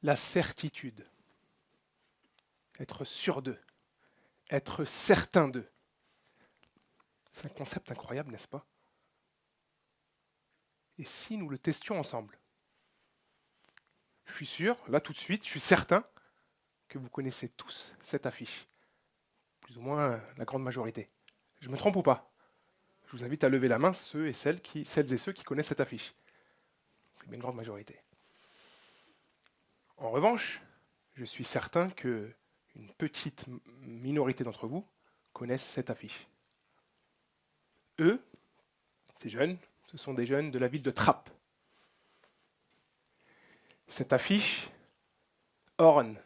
La certitude. Être sûr d'eux. Être certain d'eux. C'est un concept incroyable, n'est-ce pas? Et si nous le testions ensemble? Je suis sûr, là tout de suite, je suis certain que vous connaissez tous cette affiche. Plus ou moins la grande majorité. Je me trompe ou pas? Je vous invite à lever la main celles et ceux qui connaissent cette affiche. C'est bien une grande majorité. En revanche, je suis certain que une petite minorité d'entre vous connaissent cette affiche. Eux, ces jeunes, ce sont des jeunes de la ville de Trappes. Cette affiche orne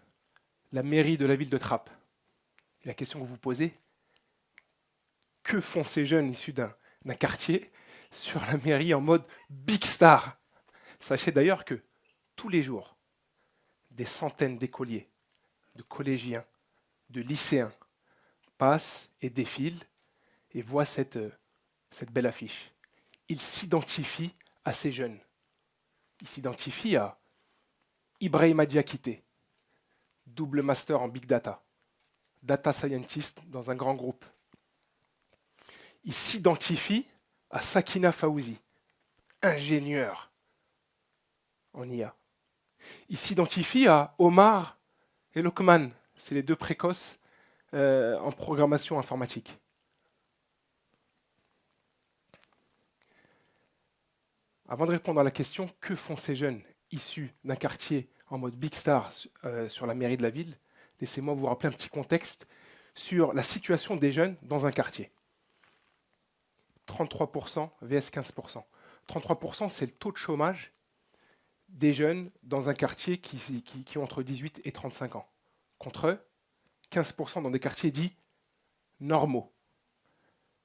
la mairie de la ville de Trappes. Et la question que vous vous posez, que font ces jeunes issus d'un quartier sur la mairie en mode big star? Sachez d'ailleurs que tous les jours, des centaines d'écoliers, de collégiens, de lycéens passent et défilent et voient cette belle affiche. Ils s'identifient à ces jeunes. Ils s'identifient à Ibrahima Diakité, double master en big data, data scientist dans un grand groupe. Ils s'identifient à Sakina Faouzi, ingénieur en IA. Ils s'identifient à Omar et Lokman, c'est les deux précoces en programmation informatique. Avant de répondre à la question que font ces jeunes issus d'un quartier en mode big star sur la mairie de la ville, laissez-moi vous rappeler un petit contexte sur la situation des jeunes dans un quartier. 33% vs 15%. 33%, c'est le taux de chômage des jeunes dans un quartier qui ont entre 18 et 35 ans. Contre 15% dans des quartiers dits normaux.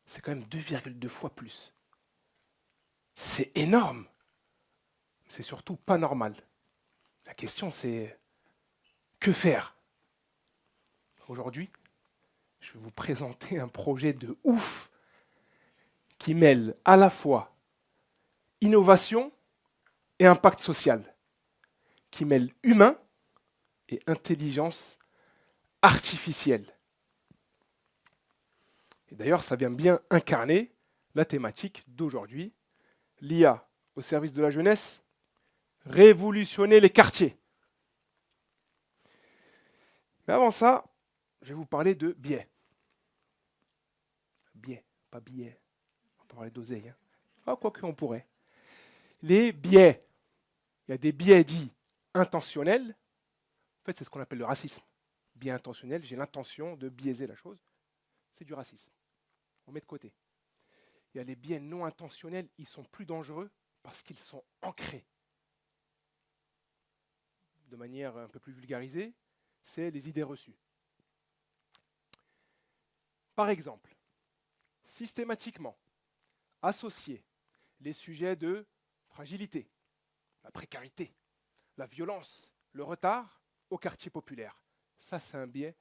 C'est quand même 2,2 fois plus. C'est énorme. C'est surtout pas normal. La question c'est que faire? Aujourd'hui, je vais vous présenter un projet de ouf qui mêle à la fois innovation et impact social, qui mêle humain et intelligence artificielle. Et d'ailleurs, ça vient bien incarner la thématique d'aujourd'hui, l'IA au service de la jeunesse, révolutionner les quartiers. Mais avant ça, je vais vous parler de biais. Biais, pas billets. On peut parler d'oseille. Hein. Ah, quoique on pourrait. Les biais. Il y a des biais dits intentionnels. En fait, c'est ce qu'on appelle le racisme. Biais intentionnel, j'ai l'intention de biaiser la chose. C'est du racisme. On met de côté. Il y a les biais non intentionnels, ils sont plus dangereux parce qu'ils sont ancrés. De manière un peu plus vulgarisée, c'est les idées reçues. Par exemple, systématiquement, associer les sujets de fragilité, la précarité, la violence, le retard au quartier populaire. Ça, c'est un biais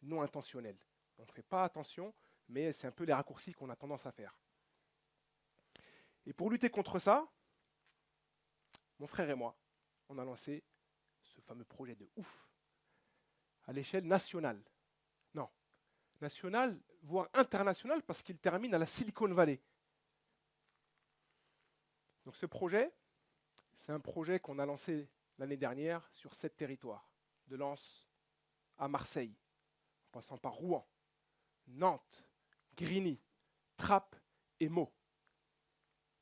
non intentionnel. On ne fait pas attention, mais c'est un peu les raccourcis qu'on a tendance à faire. Et pour lutter contre ça, mon frère et moi, on a lancé ce fameux projet de ouf à l'échelle nationale. Non, nationale, voire internationale, parce qu'il termine à la Silicon Valley. Donc ce projet, c'est un projet qu'on a lancé l'année dernière sur 7 territoires, de Lens à Marseille, en passant par Rouen, Nantes, Grigny, Trappes et Meaux.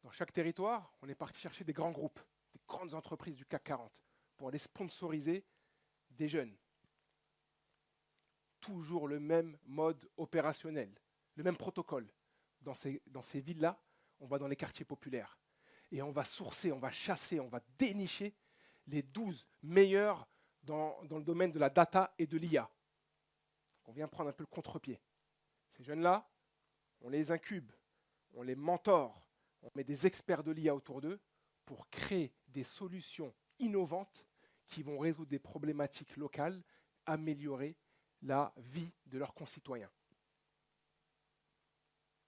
Dans chaque territoire, on est parti chercher des grands groupes, des grandes entreprises du CAC 40, pour aller sponsoriser des jeunes. Toujours le même mode opérationnel, le même protocole. Dans ces villes-là, on va dans les quartiers populaires. Et on va sourcer, on va chasser, on va dénicher les 12 meilleurs dans le domaine de la data et de l'IA. On vient prendre un peu le contre-pied. Ces jeunes-là, on les incube, on les mentore, on met des experts de l'IA autour d'eux pour créer des solutions innovantes qui vont résoudre des problématiques locales, améliorer la vie de leurs concitoyens.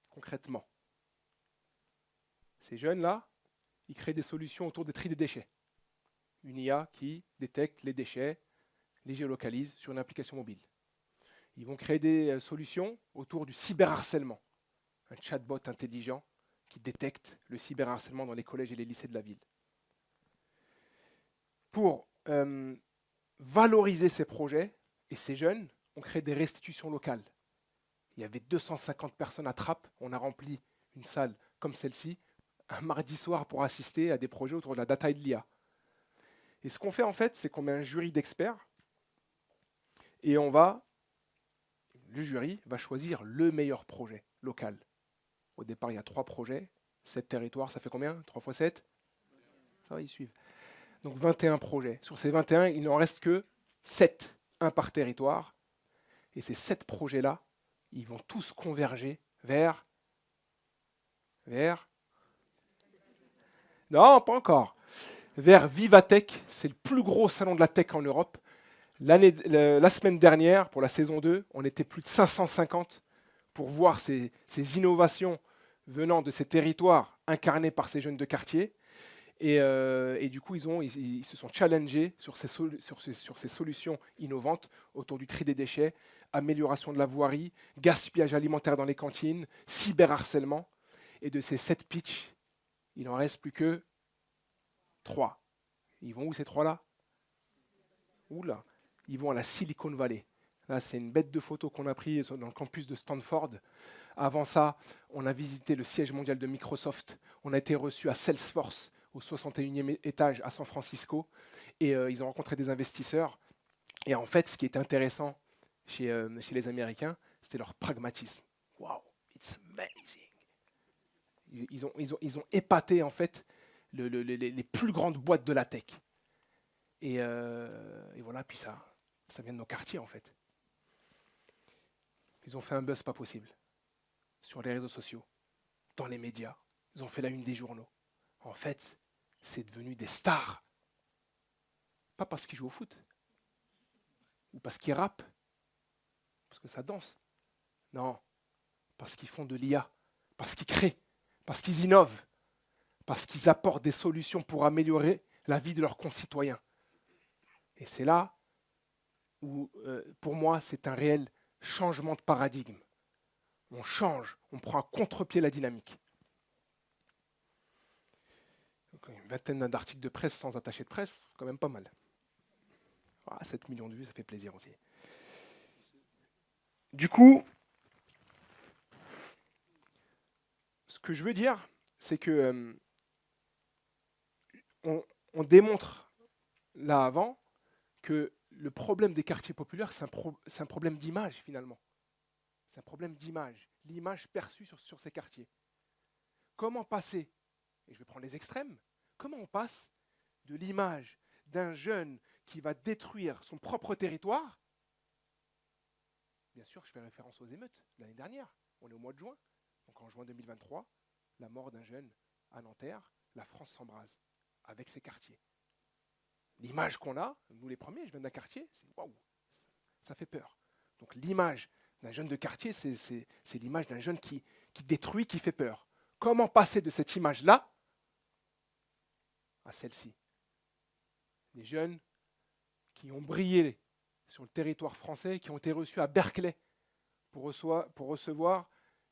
Concrètement, ces jeunes-là, ils créent des solutions autour des tri des déchets. une IA qui détecte les déchets, les géolocalise sur une application mobile. Ils vont créer des solutions autour du cyberharcèlement, un chatbot intelligent qui détecte le cyberharcèlement dans les collèges et les lycées de la ville. Pour valoriser ces projets et ces jeunes, on crée des restitutions locales. Il y avait 250 personnes à Trappes, on a rempli une salle comme celle-ci, un mardi soir pour assister à des projets autour de la data et de l'IA. Et ce qu'on fait en fait, c'est qu'on met un jury d'experts et le jury va choisir le meilleur projet local. Au départ, il y a 3 projets, 7 territoires, ça fait combien? 3 fois 7? Ça va, ils suivent. Donc 21 projets. Sur ces 21, il n'en reste que 7, un par territoire. Et ces 7 projets-là, ils vont tous converger vers... Non, pas encore. Vers Vivatech, c'est le plus gros salon de la tech en Europe. La semaine dernière, pour la saison 2, on était plus de 550 pour voir ces innovations venant de ces territoires incarnés par ces jeunes de quartier. Et du coup, ils se sont challengés sur ces solutions innovantes autour du tri des déchets, amélioration de la voirie, gaspillage alimentaire dans les cantines, cyberharcèlement. Et de ces 7 pitchs, il n'en reste plus que 3. Ils vont où ces 3-là? Oula, ils vont à la Silicon Valley. Là, c'est une bête de photo qu'on a prise dans le campus de Stanford. Avant ça, on a visité le siège mondial de Microsoft. On a été reçu à Salesforce, au 61e étage à San Francisco. Et ils ont rencontré des investisseurs. Et en fait, ce qui est intéressant chez les Américains, c'était leur pragmatisme. Wow, it's amazing. Ils ont épaté en fait les plus grandes boîtes de la tech. Et voilà, puis ça vient de nos quartiers en fait. Ils ont fait un buzz pas possible sur les réseaux sociaux, dans les médias. Ils ont fait la une des journaux. En fait, c'est devenu des stars. Pas parce qu'ils jouent au foot, ou parce qu'ils rappent, parce que ça danse. Non, parce qu'ils font de l'IA, parce qu'ils créent, parce qu'ils innovent, parce qu'ils apportent des solutions pour améliorer la vie de leurs concitoyens. Et c'est là où, pour moi, c'est un réel changement de paradigme. On change, on prend à contre-pied la dynamique. Donc, une vingtaine d'articles de presse sans attaché de presse, c'est quand même pas mal. 7 millions de vues, ça fait plaisir aussi. Du coup, ce que je veux dire, c'est que on démontre là avant que le problème des quartiers populaires, c'est un problème d'image finalement. C'est un problème d'image, l'image perçue sur ces quartiers. Comment passer, et je vais prendre les extrêmes, comment on passe de l'image d'un jeune qui va détruire son propre territoire? Bien sûr, je fais référence aux émeutes de l'année dernière. On est au mois de juin. Donc en juin 2023, la mort d'un jeune à Nanterre, la France s'embrase avec ses quartiers. L'image qu'on a, nous les premiers, je viens d'un quartier, c'est waouh, ça fait peur. Donc l'image d'un jeune de quartier, c'est l'image d'un jeune qui détruit, qui fait peur. Comment passer de cette image-là à celle-ci? Des jeunes qui ont brillé sur le territoire français, qui ont été reçus à Berkeley pour recevoir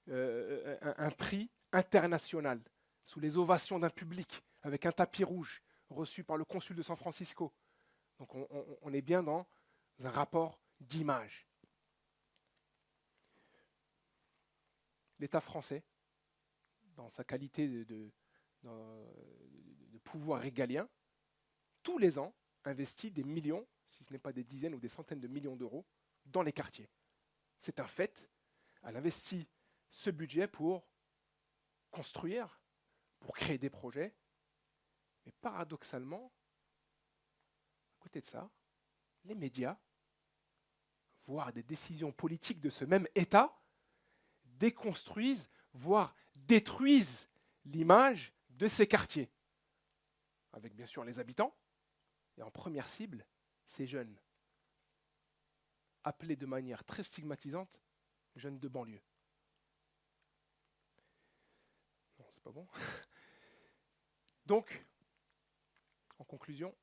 un prix international, sous les ovations d'un public, avec un tapis rouge, reçu par le consul de San Francisco. Donc on est bien dans un rapport d'image. L'État français, dans sa qualité de pouvoir régalien, tous les ans, investit des millions, si ce n'est pas des dizaines ou des centaines de millions d'euros, dans les quartiers. C'est un fait. Elle investit ce budget pour construire, pour créer des projets. Mais paradoxalement, à côté de ça, les médias, voire des décisions politiques de ce même État, déconstruisent, voire détruisent l'image de ces quartiers. Avec bien sûr les habitants, et en première cible, ces jeunes, appelés de manière très stigmatisante jeunes de banlieue. Non, c'est pas bon. Donc, en conclusion,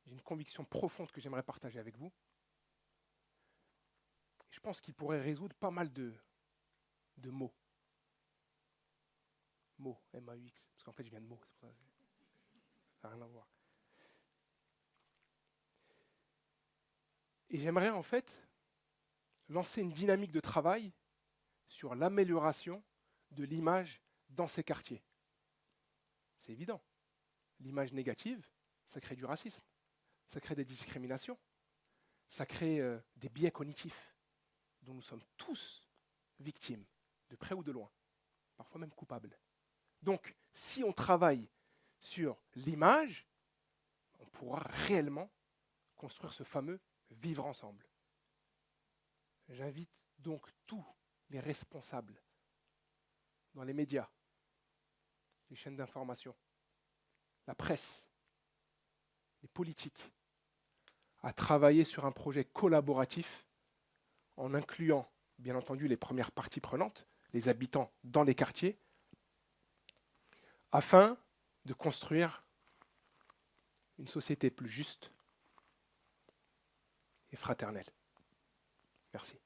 J'ai une conviction profonde que j'aimerais partager avec vous. Je pense qu'il pourrait résoudre pas mal de mots. Mots, M-A-U-X, parce qu'en fait je viens de mots, c'est pour ça. Ça n'a rien à voir. Et j'aimerais en fait lancer une dynamique de travail sur l'amélioration de l'image dans ces quartiers. C'est évident. L'image négative, ça crée du racisme, ça crée des discriminations, ça crée des biais cognitifs dont nous sommes tous victimes, de près ou de loin, parfois même coupables. Donc, si on travaille sur l'image, on pourra réellement construire ce fameux vivre ensemble. J'invite donc tous les responsables dans les médias, les chaînes d'information, la presse, les politiques, à travailler sur un projet collaboratif en incluant, bien entendu, les premières parties prenantes, les habitants dans les quartiers, afin de construire une société plus juste et fraternelle. Merci.